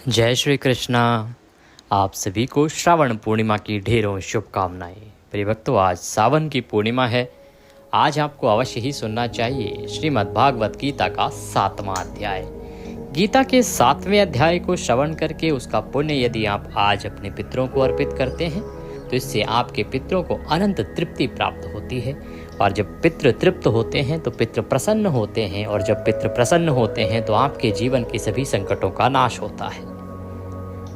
जय श्री कृष्णा। आप सभी को श्रावण पूर्णिमा की ढेरों शुभकामनाएं। प्रिय भक्तों, आज सावन की पूर्णिमा है। आज आपको अवश्य ही सुनना चाहिए श्रीमद् भागवत गीता का 7वां अध्याय। गीता के 7वें अध्याय को श्रवण करके उसका पुण्य यदि आप आज अपने पितरों को अर्पित करते हैं तो इससे आपके पितरों को अनंत तृप्ति प्राप्त होती है। और जब पितृ तृप्त होते हैं तो पितृ प्रसन्न होते हैं, और जब पितृ प्रसन्न होते हैं तो आपके जीवन के सभी संकटों का नाश होता है।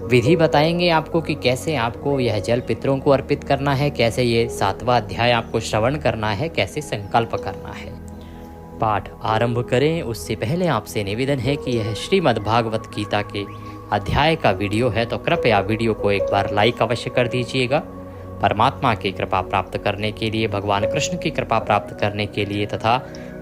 विधि बताएंगे आपको कि कैसे आपको यह जल पितरों को अर्पित करना है, कैसे ये 7वां अध्याय आपको श्रवण करना है, कैसे संकल्प करना है। पाठ आरंभ करें उससे पहले आपसे निवेदन है कि यह श्रीमद् भागवत गीता के अध्याय का वीडियो है तो कृपया वीडियो को एक बार लाइक अवश्य कर दीजिएगा। परमात्मा की कृपा प्राप्त करने के लिए, भगवान कृष्ण की कृपा प्राप्त करने के लिए तथा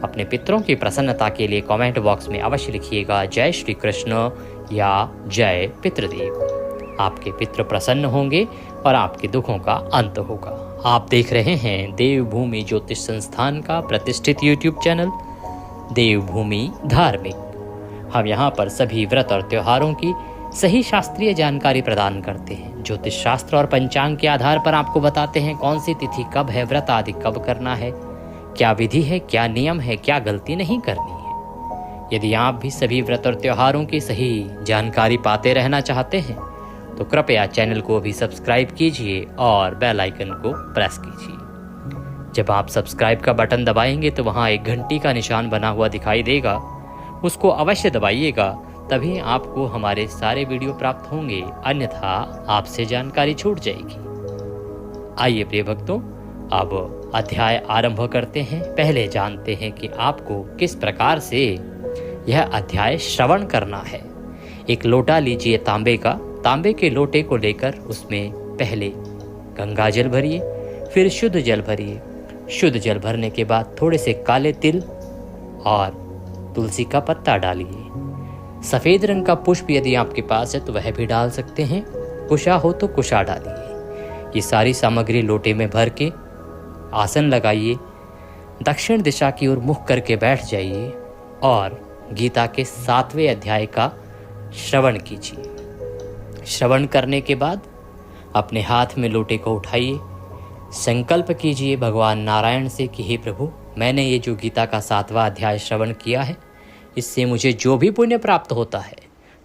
अपने पितरों की प्रसन्नता के लिए कमेंट बॉक्स में अवश्य लिखिएगा जय श्री कृष्ण या जय पितृदेव। आपके पितृ प्रसन्न होंगे और आपके दुखों का अंत होगा। आप देख रहे हैं देवभूमि ज्योतिष संस्थान का प्रतिष्ठित यूट्यूब चैनल देवभूमि धार्मिक। हम यहाँ पर सभी व्रत और त्योहारों की सही शास्त्रीय जानकारी प्रदान करते हैं। ज्योतिष शास्त्र और पंचांग के आधार पर आपको बताते हैं कौन सी तिथि कब है, व्रत आदि कब करना है, क्या विधि है, क्या नियम है, क्या गलती नहीं करनी है। यदि आप भी सभी व्रत और त्योहारों की सही जानकारी पाते रहना चाहते हैं तो कृपया चैनल को भी सब्सक्राइब कीजिए और बेल आइकन को प्रेस कीजिए। जब आप सब्सक्राइब का बटन दबाएंगे तो वहां एक घंटी का निशान बना हुआ दिखाई देगा, उसको अवश्य दबाइएगा, तभी आपको हमारे सारे वीडियो प्राप्त होंगे, अन्यथा आपसे जानकारी छूट जाएगी। आइए प्रिय भक्तों, अब अध्याय आरंभ करते हैं। पहले जानते हैं कि आपको किस प्रकार से यह अध्याय श्रवण करना है। एक लोटा लीजिए तांबे का, तांबे के लोटे को लेकर उसमें पहले गंगा जल भरिए, फिर शुद्ध जल भरिए। शुद्ध जल भरने के बाद थोड़े से काले तिल और तुलसी का पत्ता डालिए। सफेद रंग का पुष्प यदि आपके पास है तो वह भी डाल सकते हैं, कुशा हो तो कुशा डालिए। ये सारी सामग्री लोटे में भर के आसन लगाइए, दक्षिण दिशा की ओर मुख करके बैठ जाइए और गीता के 7वें अध्याय का श्रवण कीजिए। श्रवण करने के बाद अपने हाथ में लोटे को उठाइए, संकल्प कीजिए भगवान नारायण से कि हे प्रभु, मैंने ये जो गीता का 7वां अध्याय श्रवण किया है, इससे मुझे जो भी पुण्य प्राप्त होता है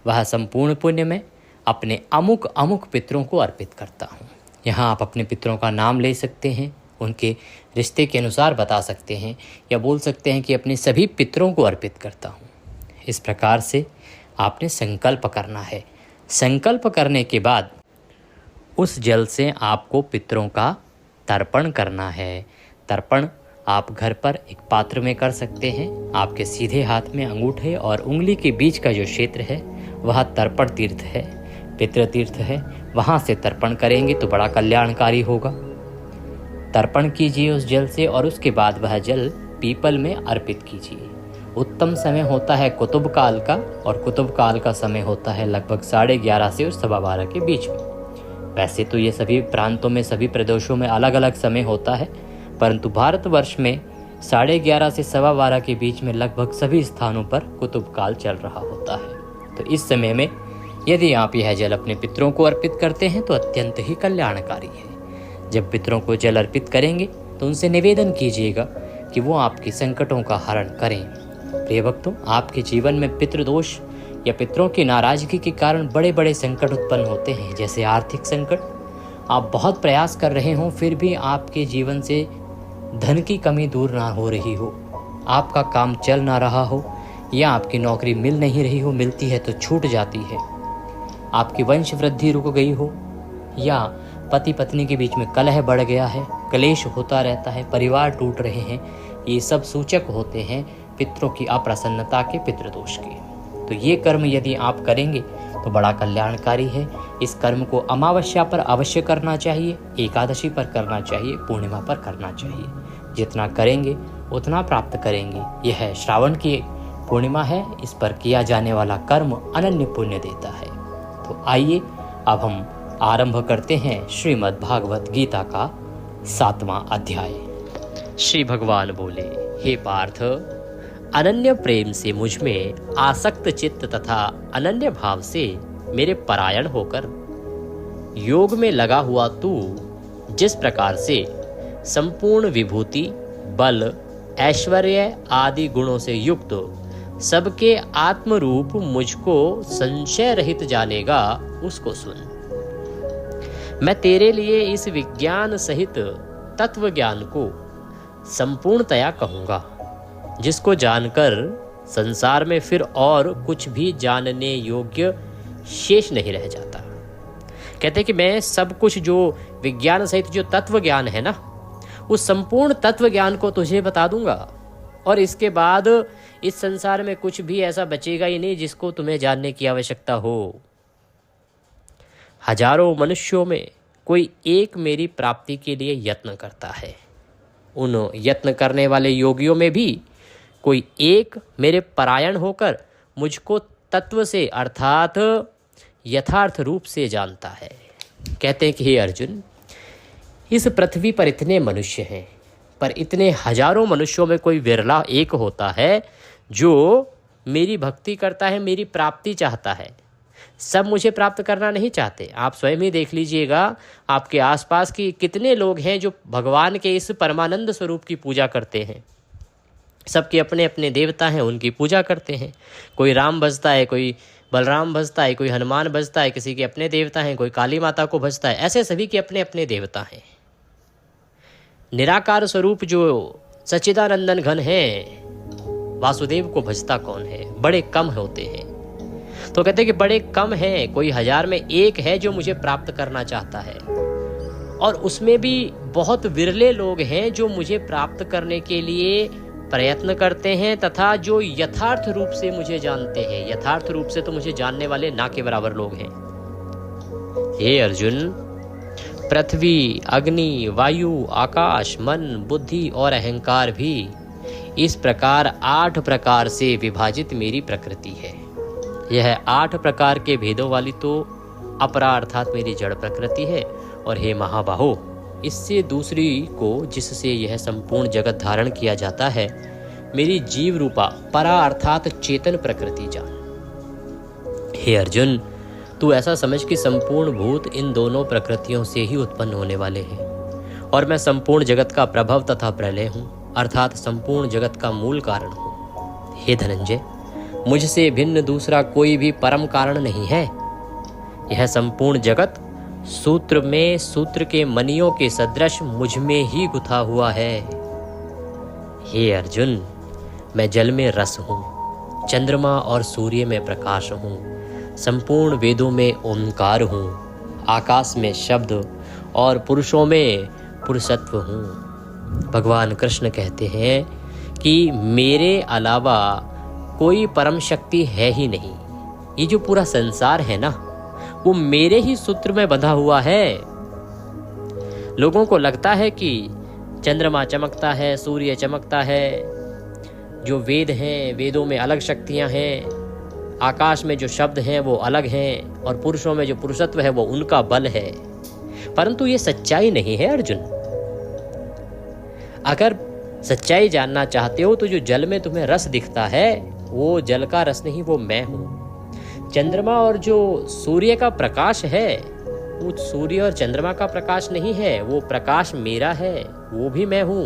वह संपूर्ण पुण्य मैं अपने अमुक अमुक पितरों को अर्पित करता हूँ। यहाँ आप अपने पितरों का नाम ले सकते हैं, उनके रिश्ते के अनुसार बता सकते हैं, या बोल सकते हैं कि अपने सभी पितरों को अर्पित करता हूँ। इस प्रकार से आपने संकल्प करना है। संकल्प करने के बाद उस जल से आपको पितरों का तर्पण करना है। तर्पण आप घर पर एक पात्र में कर सकते हैं। आपके सीधे हाथ में अंगूठे और उंगली के बीच का जो क्षेत्र है वह तर्पण तीर्थ है, पितृ तीर्थ है। वहाँ से तर्पण करेंगे तो बड़ा कल्याणकारी होगा। तर्पण कीजिए उस जल से और उसके बाद वह जल पीपल में अर्पित कीजिए। उत्तम समय होता है कुतुब काल का, और कुतुब काल का समय होता है लगभग 11:30 से और 12:15 के बीच में। वैसे तो ये सभी प्रांतों में, सभी प्रदेशों में अलग अलग समय होता है, परंतु भारतवर्ष में 11:30 से 12:15 के बीच में लगभग सभी स्थानों पर कुतुब काल चल रहा होता है। तो इस समय में यदि आप यह जल अपने पितरों को अर्पित करते हैं तो अत्यंत ही कल्याणकारी है। जब पितरों को जल अर्पित करेंगे तो उनसे निवेदन कीजिएगा कि वो आपके संकटों का हरण करें। प्रिय भक्तों, आपके जीवन में पितृदोष या पितरों की नाराजगी के कारण बड़े बड़े संकट उत्पन्न होते हैं, जैसे आर्थिक संकट। आप बहुत प्रयास कर रहे हों फिर भी आपके जीवन से धन की कमी दूर ना हो रही हो, आपका काम चल ना रहा हो, या आपकी नौकरी मिल नहीं रही हो, मिलती है तो छूट जाती है, आपकी वंश वृद्धि रुक गई हो, या पति पत्नी के बीच में कलह बढ़ गया है, क्लेश होता रहता है, परिवार टूट रहे हैं, ये सब सूचक होते हैं पितरों की अप्रसन्नता के, पितृदोष के। तो ये कर्म यदि आप करेंगे तो बड़ा कल्याणकारी है। इस कर्म को अमावस्या पर अवश्य करना चाहिए, एकादशी पर करना चाहिए, पूर्णिमा पर करना चाहिए। जितना करेंगे उतना प्राप्त करेंगे। यह श्रावण की पूर्णिमा है, इस पर किया जाने वाला कर्म अनन्य पुण्य देता है। तो आइए अब हम आरंभ करते हैं श्रीमद् भागवत गीता का 7वां अध्याय। श्री भगवान बोले, हे पार्थ, अनन्य प्रेम से मुझ में आसक्त चित्त तथा अनन्य भाव से मेरे परायण होकर योग में लगा हुआ तू जिस प्रकार से संपूर्ण विभूति, बल, ऐश्वर्य आदि गुणों से युक्त सबके आत्मरूप मुझको संशय रहित जानेगा, उसको सुन। मैं तेरे लिए इस विज्ञान सहित तत्व ज्ञान को संपूर्णतया कहूँगा, जिसको जानकर संसार में फिर और कुछ भी जानने योग्य शेष नहीं रह जाता। कहते कि मैं सब कुछ जो विज्ञान सहित जो तत्व ज्ञान है ना, उस संपूर्ण तत्व ज्ञान को तुझे बता दूंगा, और इसके बाद इस संसार में कुछ भी ऐसा बचेगा ही नहीं जिसको तुम्हें जानने की आवश्यकता हो। हजारों मनुष्यों में कोई एक मेरी प्राप्ति के लिए यत्न करता है। उन यत्न करने वाले योगियों में भी कोई एक मेरे परायण होकर मुझको तत्व से अर्थात यथार्थ रूप से जानता है। कहते हैं कि हे अर्जुन, इस पृथ्वी पर इतने मनुष्य हैं, पर इतने हजारों मनुष्यों में कोई विरला एक होता है जो मेरी भक्ति करता है, मेरी प्राप्ति चाहता है। सब मुझे प्राप्त करना नहीं चाहते। आप स्वयं ही देख लीजिएगा, आपके आसपास की कितने लोग हैं जो भगवान के इस परमानंद स्वरूप की पूजा करते हैं। सबके अपने अपने देवता हैं, उनकी पूजा करते हैं। कोई राम भजता है, कोई बलराम भजता है, कोई हनुमान भजता है, किसी के अपने देवता हैं, कोई काली माता को भजता है। ऐसे सभी के अपने अपने देवता हैं। निराकार स्वरूप जो सच्चिदानंदन घन है, वासुदेव को भजता कौन है? बड़े कम होते हैं। तो कहते हैं कि बड़े कम हैं, कोई हजार में एक है जो मुझे प्राप्त करना चाहता है, और उसमें भी बहुत विरले लोग हैं जो मुझे प्राप्त करने के लिए प्रयत्न करते हैं तथा जो यथार्थ रूप से मुझे जानते हैं। यथार्थ रूप से तो मुझे जानने वाले ना के बराबर लोग हैं। हे अर्जुन, पृथ्वी, अग्नि, वायु, आकाश, मन, बुद्धि और अहंकार भी इस प्रकार 8 प्रकार से विभाजित मेरी प्रकृति है। यह 8 प्रकार के भेदों वाली तो अपरा अर्थात मेरी जड़ प्रकृति है। और हे महाबाहो, इससे दूसरी को जिससे यह संपूर्ण जगत धारण किया जाता है, मेरी जीव रूपा परा अर्थात चेतन प्रकृति जान। हे अर्जुन, तू ऐसा समझ कि संपूर्ण भूत इन दोनों प्रकृतियों से ही उत्पन्न होने वाले हैं, और मैं संपूर्ण जगत का प्रभव तथा प्रलय हूँ, अर्थात संपूर्ण जगत का मूल कारण हूँ। हे धनंजय, मुझसे भिन्न दूसरा कोई भी परम कारण नहीं है। यह संपूर्ण जगत सूत्र में सूत्र के मणियों के सदृश मुझ में ही गुथा हुआ है। हे अर्जुन, मैं जल में रस हूँ, चंद्रमा और सूर्य में प्रकाश हूँ, संपूर्ण वेदों में ओंकार हूँ, आकाश में शब्द और पुरुषों में पुरुषत्व हूँ। भगवान कृष्ण कहते हैं कि मेरे अलावा कोई परम शक्ति है ही नहीं। ये जो पूरा संसार है ना, वो मेरे ही सूत्र में बंधा हुआ है। लोगों को लगता है कि चंद्रमा चमकता है, सूर्य चमकता है, जो वेद हैं, वेदों में अलग शक्तियां हैं, आकाश में जो शब्द हैं वो अलग हैं, और पुरुषों में जो पुरुषत्व है वो उनका बल है। परंतु ये सच्चाई नहीं है अर्जुन। अगर सच्चाई जानना चाहते हो तो जो जल में तुम्हें रस दिखता है वो जल का रस नहीं, वो मैं हूँ। चंद्रमा और जो सूर्य का प्रकाश है वो सूर्य और चंद्रमा का प्रकाश नहीं है, वो प्रकाश मेरा है, वो भी मैं हूँ।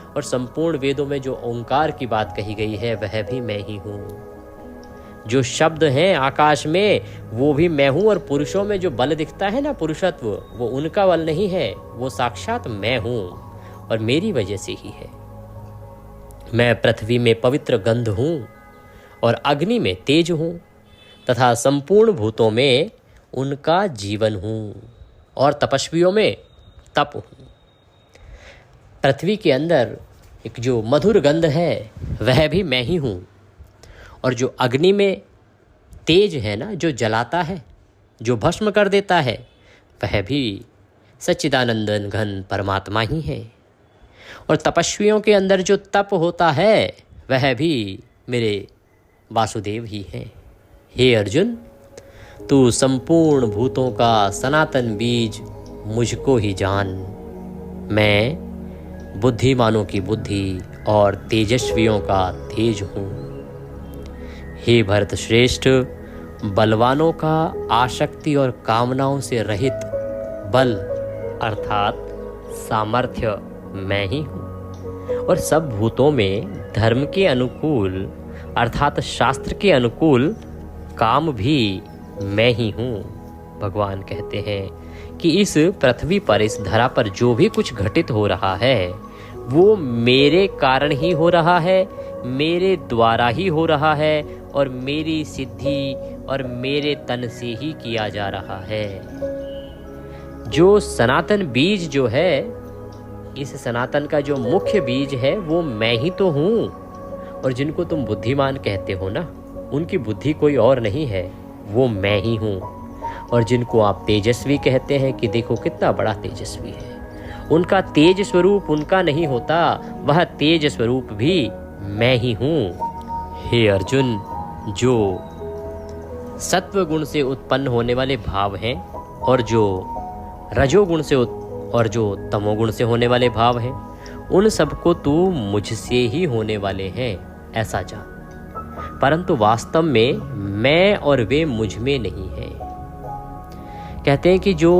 और संपूर्ण वेदों में जो ओंकार की बात कही गई है वह भी मैं ही हूँ। जो शब्द हैं आकाश में वो भी मैं हूँ, और पुरुषों में जो बल दिखता है ना, पुरुषत्व, वो उनका बल नहीं है, वो साक्षात मैं हूँ और मेरी वजह से ही है। मैं पृथ्वी में पवित्र गंध हूँ और अग्नि में तेज हूँ तथा संपूर्ण भूतों में उनका जीवन हूँ और तपस्वियों में तप हूँ। पृथ्वी के अंदर एक जो मधुर गंध है वह भी मैं ही हूँ, और जो अग्नि में तेज है ना, जो जलाता है, जो भस्म कर देता है, वह भी सच्चिदानंदन घन परमात्मा ही है। और तपस्वियों के अंदर जो तप होता है वह भी मेरे वासुदेव ही हैं। हे अर्जुन, तू संपूर्ण भूतों का सनातन बीज मुझको ही जान। मैं बुद्धिमानों की बुद्धि और तेजस्वियों का तेज हूँ। हे भरत श्रेष्ठ, बलवानों का आसक्ति और कामनाओं से रहित बल अर्थात सामर्थ्य मैं ही हूँ, और सब भूतों में धर्म के अनुकूल अर्थात शास्त्र के अनुकूल काम भी मैं ही हूँ। भगवान कहते हैं कि इस पृथ्वी पर, इस धरा पर जो भी कुछ घटित हो रहा है वो मेरे कारण ही हो रहा है, मेरे द्वारा ही हो रहा है, और मेरी सिद्धि और मेरे तन से ही किया जा रहा है। जो सनातन बीज जो है, इस सनातन का जो मुख्य बीज है वो मैं ही तो हूँ। और जिनको तुम बुद्धिमान कहते हो ना, उनकी बुद्धि कोई और नहीं है, वो मैं ही हूँ। और जिनको आप तेजस्वी कहते हैं कि देखो कितना बड़ा तेजस्वी है, उनका तेज स्वरूप उनका नहीं होता, वह तेज स्वरूप भी मैं ही हूँ। हे अर्जुन, जो सत्व गुण से उत्पन्न होने वाले भाव हैं और जो रजोगुण से और जो तमोगुण से होने वाले भाव हैं, उन सबको तू मुझसे ही होने वाले हैं ऐसा जान। परंतु वास्तव में मैं और वे मुझ में नहीं है। कहते हैं कि जो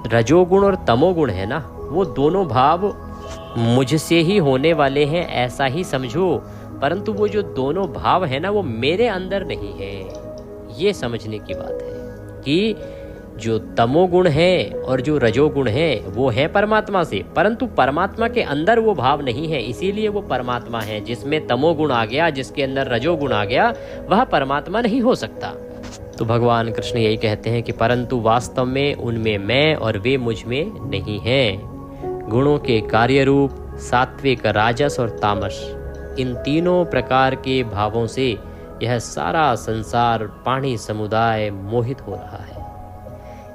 रजोगुण और तमोगुण है ना, वो दोनों भाव मुझसे ही होने वाले हैं ऐसा ही समझो, परंतु वो जो दोनों भाव है ना, वो मेरे अंदर नहीं है। ये समझने की बात है कि जो तमोगुण है और जो रजोगुण है वो है परमात्मा से, परंतु परमात्मा के अंदर वो भाव नहीं है, इसीलिए वो परमात्मा है। जिसमें तमोगुण आ गया, जिसके अंदर रजोगुण आ गया, वह परमात्मा नहीं हो सकता। तो भगवान कृष्ण यही कहते हैं कि परंतु वास्तव में उनमें मैं और वे मुझ में नहीं हैं। गुणों के कार्य रूप सात्विक, राजस और तामस, इन तीनों प्रकार के भावों से यह सारा संसार प्राणी समुदाय मोहित हो रहा है।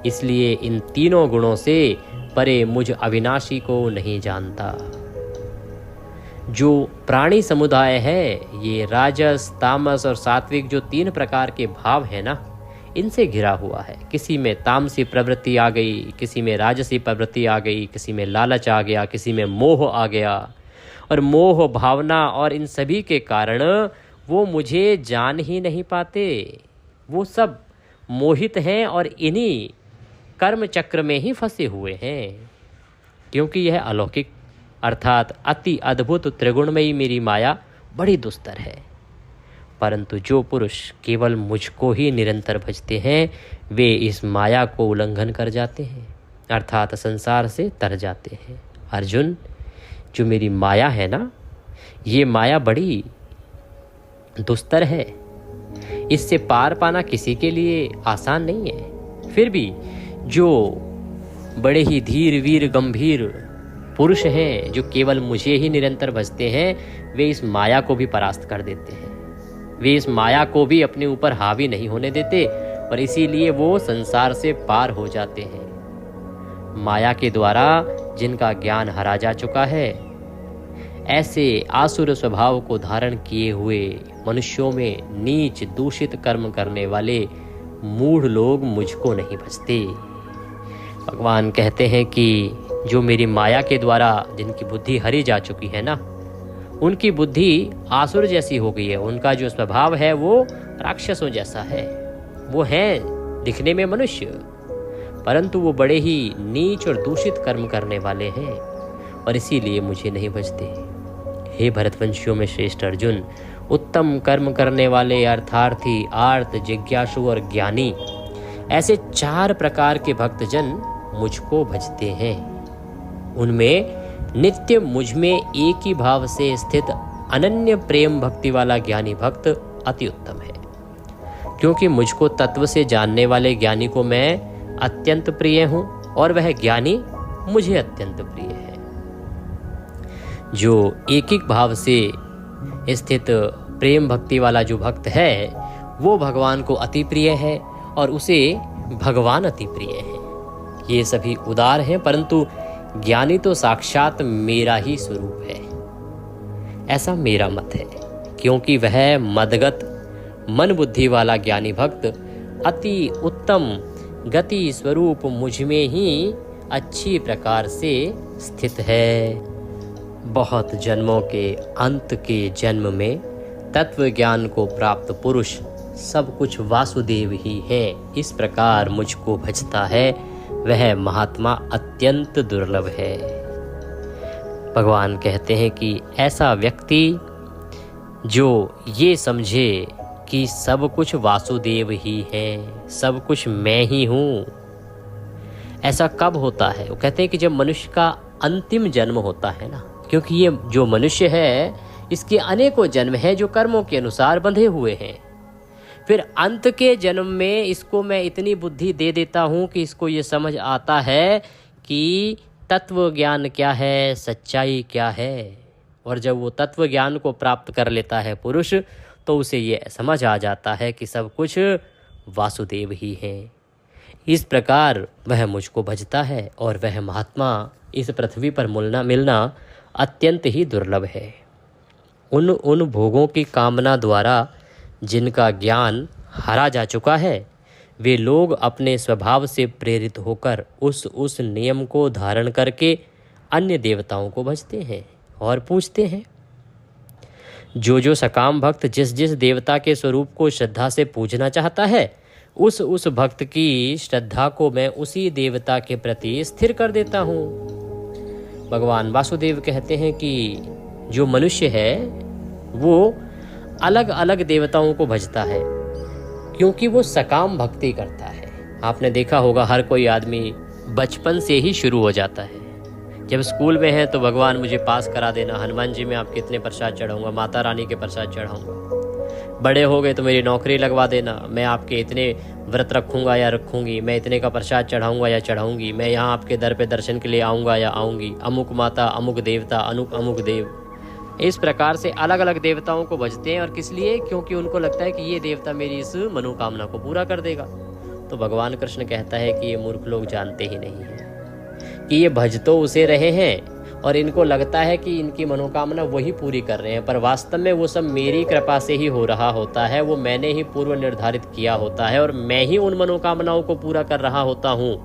इसलिए इन तीनों गुणों से परे मुझ अविनाशी को नहीं जानता। जो प्राणी समुदाय है, ये राजस, तामस और सात्विक जो तीन प्रकार के भाव है ना, इनसे घिरा हुआ है। किसी में तामसी प्रवृत्ति आ गई, किसी में राजसी प्रवृत्ति आ गई, किसी में लालच आ गया, किसी में मोह आ गया। और मोह भावना और इन सभी के कारण वो मुझे जान ही नहीं पाते। वो सब मोहित हैं और इन्हीं कर्म चक्र में ही फंसे हुए हैं। क्योंकि यह अलौकिक अर्थात अति अद्भुत त्रिगुणमयी मेरी माया बड़ी दुस्तर है। परंतु जो पुरुष केवल मुझको ही निरंतर भजते हैं, वे इस माया को उल्लंघन कर जाते हैं, अर्थात संसार से तर जाते हैं। अर्जुन, जो मेरी माया है ना, ये माया बड़ी दुस्तर है। इससे पार पाना किसी के लिए आसान नहीं है। फिर भी जो बड़े ही धीर वीर गंभीर पुरुष हैं, जो केवल मुझे ही निरंतर भजते हैं, वे इस माया को भी परास्त कर देते हैं। वे इस माया को भी अपने ऊपर हावी नहीं होने देते और इसीलिए वो संसार से पार हो जाते हैं। माया के द्वारा जिनका ज्ञान हरा जा चुका है, ऐसे आसुर स्वभाव को धारण किए हुए मनुष्यों में नीच दूषित कर्म करने वाले मूढ़ लोग मुझको नहीं भजते। भगवान कहते हैं कि जो मेरी माया के द्वारा जिनकी बुद्धि हरी जा चुकी है ना, उनकी बुद्धि आसुर जैसी हो गई है। उनका जो स्वभाव है वो राक्षसों जैसा है। वो हैं दिखने में मनुष्य, परंतु वो बड़े ही नीच और दूषित कर्म करने वाले हैं और इसीलिए मुझे नहीं भजते। हे भरतवंशियों में श्रेष्ठ अर्जुन, उत्तम कर्म करने वाले अर्थार्थी, आर्त, जिज्ञासु और ज्ञानी, ऐसे 4 प्रकार के भक्तजन मुझको भजते हैं। उनमें नित्य मुझ में एक ही भाव से स्थित अनन्य प्रेम भक्ति वाला ज्ञानी भक्त अति उत्तम है, क्योंकि मुझको तत्व से जानने वाले ज्ञानी को मैं अत्यंत प्रिय हूँ और वह ज्ञानी मुझे अत्यंत प्रिय है। जो एक भाव से स्थित प्रेम भक्ति वाला जो भक्त है, वो भगवान को अति प्रिय है और उसे भगवान अति प्रिय है। ये सभी उदार हैं, परंतु ज्ञानी तो साक्षात मेरा ही स्वरूप है, ऐसा मेरा मत है। क्योंकि वह मदगत मन बुद्धि वाला ज्ञानी भक्त अति उत्तम गति स्वरूप मुझ में ही अच्छी प्रकार से स्थित है। बहुत जन्मों के अंत के जन्म में तत्व ज्ञान को प्राप्त पुरुष सब कुछ वासुदेव ही है, इस प्रकार मुझको भजता है, वह महात्मा अत्यंत दुर्लभ है। भगवान कहते हैं कि ऐसा व्यक्ति जो ये समझे कि सब कुछ वासुदेव ही है, सब कुछ मैं ही हूँ, ऐसा कब होता है? वो कहते हैं कि जब मनुष्य का अंतिम जन्म होता है ना, क्योंकि ये जो मनुष्य है इसके अनेकों जन्म हैं जो कर्मों के अनुसार बंधे हुए हैं। फिर अंत के जन्म में इसको मैं इतनी बुद्धि दे देता हूँ कि इसको ये समझ आता है कि तत्व ज्ञान क्या है, सच्चाई क्या है। और जब वो तत्व ज्ञान को प्राप्त कर लेता है पुरुष, तो उसे ये समझ आ जाता है कि सब कुछ वासुदेव ही है। इस प्रकार वह मुझको भजता है और वह महात्मा इस पृथ्वी पर मिलना अत्यंत ही दुर्लभ है। उन भोगों की कामना द्वारा जिनका ज्ञान हारा जा चुका है, वे लोग अपने स्वभाव से प्रेरित होकर उस नियम को धारण करके अन्य देवताओं को भजते हैं और पूजते हैं। जो सकाम भक्त जिस देवता के स्वरूप को श्रद्धा से पूजना चाहता है, उस भक्त की श्रद्धा को मैं उसी देवता के प्रति स्थिर कर देता हूँ। भगवान वासुदेव कहते हैं कि जो मनुष्य है वो अलग अलग देवताओं को भजता है क्योंकि वो सकाम भक्ति करता है। आपने देखा होगा हर कोई आदमी बचपन से ही शुरू हो जाता है। जब स्कूल में है तो भगवान मुझे पास करा देना, हनुमान जी में आपके इतने प्रसाद चढ़ाऊंगा, माता रानी के प्रसाद चढ़ाऊंगा। बड़े हो गए तो मेरी नौकरी लगवा देना, मैं आपके इतने व्रत रखूंगा या रखूंगी, मैं इतने का प्रसाद चढ़ाऊंगा या चढ़ाऊंगी, मैं यहाँ आपके दर पे दर्शन के लिए आऊँगा या आऊँगी, अमुक माता अमुक देवता अमुक देव। इस प्रकार से अलग अलग देवताओं को भजते हैं। और किस लिए? क्योंकि उनको लगता है कि ये देवता मेरी इस मनोकामना को पूरा कर देगा। तो भगवान कृष्ण कहता है कि ये मूर्ख लोग जानते ही नहीं है कि ये भज तो उसे रहे हैं और इनको लगता है कि इनकी मनोकामना वही पूरी कर रहे हैं, पर वास्तव में वो सब मेरी कृपा से ही हो रहा होता है। वो मैंने ही पूर्व निर्धारित किया होता है और मैं ही उन मनोकामनाओं को पूरा कर रहा होता हूँ,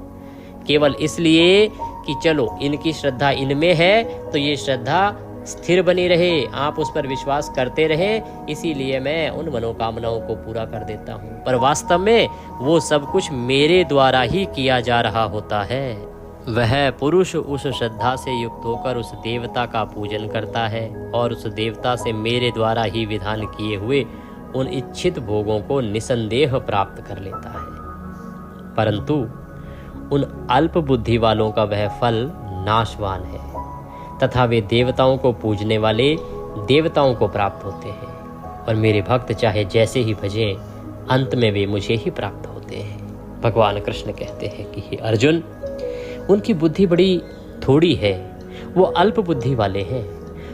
केवल इसलिए कि चलो इनकी श्रद्धा इनमें है तो ये श्रद्धा स्थिर बनी रहे, आप उस पर विश्वास करते रहें, इसीलिए मैं उन मनोकामनाओं को पूरा कर देता हूँ। पर वास्तव में वो सब कुछ मेरे द्वारा ही किया जा रहा होता है। वह पुरुष उस श्रद्धा से युक्त होकर उस देवता का पूजन करता है और उस देवता से मेरे द्वारा ही विधान किए हुए उन इच्छित भोगों को निसंदेह प्राप्त कर लेता है। परंतु उन अल्प बुद्धि वालों का वह फल नाशवान है तथा वे देवताओं को पूजने वाले देवताओं को प्राप्त होते हैं। और मेरे भक्त चाहे जैसे ही भजें, अंत में वे मुझे ही प्राप्त होते हैं। भगवान कृष्ण कहते हैं कि हे अर्जुन, उनकी बुद्धि बड़ी थोड़ी है, वो अल्प बुद्धि वाले हैं।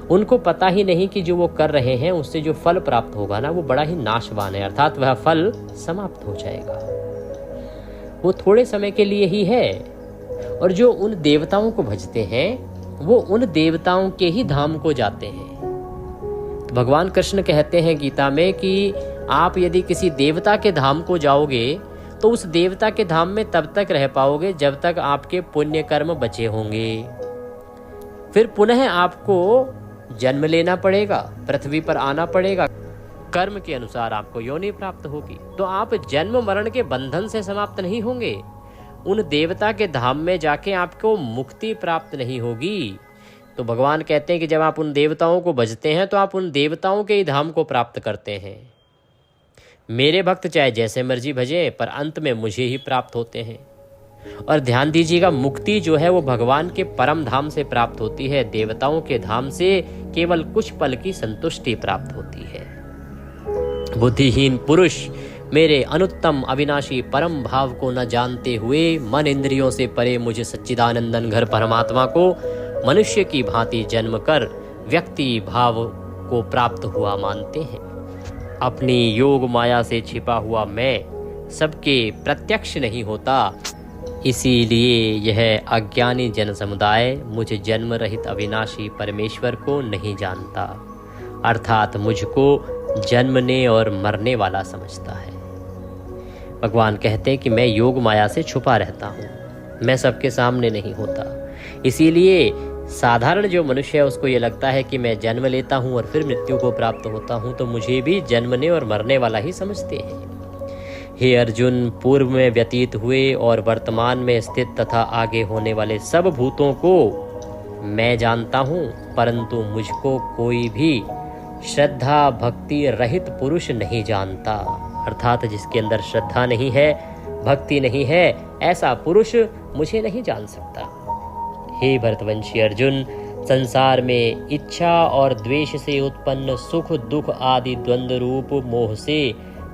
उनको पता ही नहीं कि जो वो कर रहे हैं उससे जो फल प्राप्त होगा ना, वो बड़ा ही नाशवान है, अर्थात वह फल समाप्त हो जाएगा। वो थोड़े समय के लिए ही है। और जो उन देवताओं को भजते हैं वो उन देवताओं के ही धाम को जाते हैं। तो भगवान कृष्ण कहते हैं गीता में कि आप यदि किसी देवता के धाम को जाओगे तो उस देवता के धाम में तब तक रह पाओगे जब तक आपके पुण्य कर्म बचे होंगे। फिर पुनः आपको जन्म लेना पड़ेगा, पृथ्वी पर आना पड़ेगा, कर्म के अनुसार आपको योनि प्राप्त होगी। तो आप जन्म मरण के बंधन से समाप्त नहीं होंगे। उन देवता के धाम में जाके आपको मुक्ति प्राप्त नहीं होगी। तो भगवान कहते हैं कि जब आप उन देवताओं को भजते हैं तो आप उन देवताओं के ही धाम को प्राप्त करते हैं। मेरे भक्त चाहे जैसे मर्जी भजें, पर अंत में मुझे ही प्राप्त होते हैं। और ध्यान दीजिएगा, मुक्ति जो है वो भगवान के परम धाम से प्राप्त होती है, देवताओं के धाम से केवल कुछ पल की संतुष्टि प्राप्त होती है। बुद्धिहीन पुरुष मेरे अनुत्तम अविनाशी परम भाव को न जानते हुए मन इंद्रियों से परे मुझे सच्चिदानंदन घर परमात्मा को मनुष्य की भांति जन्म कर व्यक्ति भाव को प्राप्त हुआ मानते हैं। अपनी योग माया से छिपा हुआ मैं सबके प्रत्यक्ष नहीं होता, इसीलिए यह अज्ञानी जन समुदाय मुझे जन्म रहित अविनाशी परमेश्वर को नहीं जानता, अर्थात मुझको जन्मने और मरने वाला समझता है। भगवान कहते हैं कि मैं योग माया से छुपा रहता हूँ, मैं सबके सामने नहीं होता। इसीलिए साधारण जो मनुष्य है उसको ये लगता है कि मैं जन्म लेता हूँ और फिर मृत्यु को प्राप्त होता हूँ, तो मुझे भी जन्मने और मरने वाला ही समझते हैं। हे अर्जुन, पूर्व में व्यतीत हुए और वर्तमान में स्थित तथा आगे होने वाले सब भूतों को मैं जानता हूँ, परंतु मुझको कोई भी श्रद्धा भक्ति रहित पुरुष नहीं जानता। अर्थात जिसके अंदर श्रद्धा नहीं है, भक्ति नहीं है, ऐसा पुरुष मुझे नहीं जान सकता। हे भरतवंशी अर्जुन, संसार में इच्छा और द्वेष से उत्पन्न सुख दुख आदि द्वंद्व रूप मोह से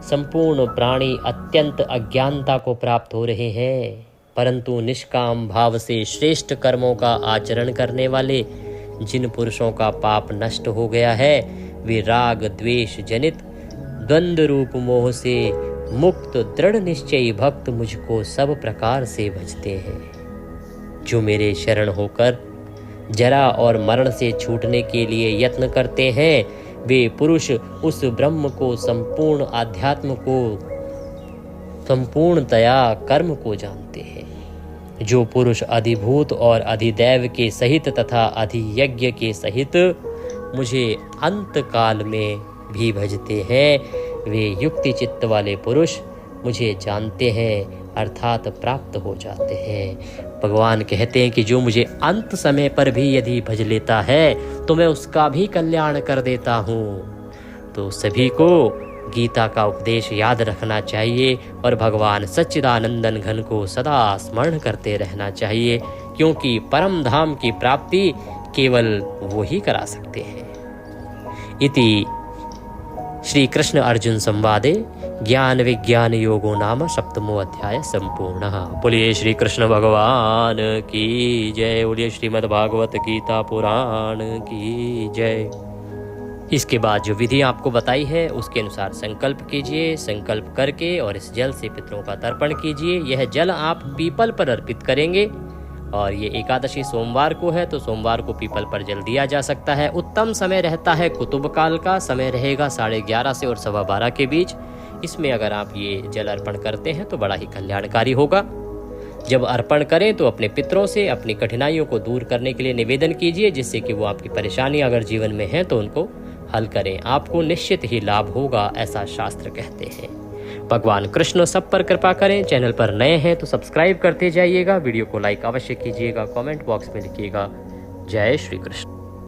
संपूर्ण प्राणी अत्यंत अज्ञानता को प्राप्त हो रहे हैं, परंतु निष्काम भाव से श्रेष्ठ कर्मों का आचरण करने वाले जिन पुरुषों का पाप नष्ट हो गया है, वे राग द्वेष जनित द्वंद्व रूप मोह से मुक्त दृढ़ निश्चयी भक्त मुझको सब प्रकार से भजते हैं। जो मेरे शरण होकर जरा और मरण से छूटने के लिए यत्न करते हैं, वे पुरुष उस ब्रह्म को संपूर्ण आध्यात्म को संपूर्णतया कर्म को जानते हैं। जो पुरुष अधिभूत और अधिदैव के सहित तथा अधियज्ञ के सहित मुझे अंत काल में भी भजते हैं, वे युक्ति चित्त वाले पुरुष मुझे जानते हैं, अर्थात प्राप्त हो जाते हैं। भगवान कहते हैं कि जो मुझे अंत समय पर भी यदि भज लेता है तो मैं उसका भी कल्याण कर देता हूँ। तो सभी को गीता का उपदेश याद रखना चाहिए और भगवान सच्चिदानंदन घन को सदा स्मरण करते रहना चाहिए, क्योंकि परम धाम की प्राप्ति केवल वो ही करा सकते हैं। इति श्री कृष्ण अर्जुन संवादे ज्ञान विज्ञान योगो नाम सप्तमो अध्याय संपूर्ण। बोलिए श्री कृष्ण भगवान की जय। बोलिए श्रीमद् भागवत गीता पुराण की जय। इसके बाद जो विधि आपको बताई है उसके अनुसार संकल्प कीजिए। संकल्प करके और इस जल से पितरों का तर्पण कीजिए। यह जल आप पीपल पर अर्पित करेंगे और ये एकादशी सोमवार को है, तो सोमवार को पीपल पर जल दिया जा सकता है। उत्तम समय रहता है कुतुब काल का, समय रहेगा 11:30 से और 12:15 के बीच। इसमें अगर आप ये जल अर्पण करते हैं तो बड़ा ही कल्याणकारी होगा। जब अर्पण करें तो अपने पितरों से अपनी कठिनाइयों को दूर करने के लिए निवेदन कीजिए, जिससे कि वो आपकी परेशानी अगर जीवन में है तो उनको हल करें। आपको निश्चित ही लाभ होगा, ऐसा शास्त्र कहते हैं। भगवान कृष्ण सब पर कृपा करें। चैनल पर नए हैं तो सब्सक्राइब करते जाइएगा। वीडियो को लाइक अवश्य कीजिएगा। कमेंट बॉक्स में लिखिएगा जय श्री कृष्ण।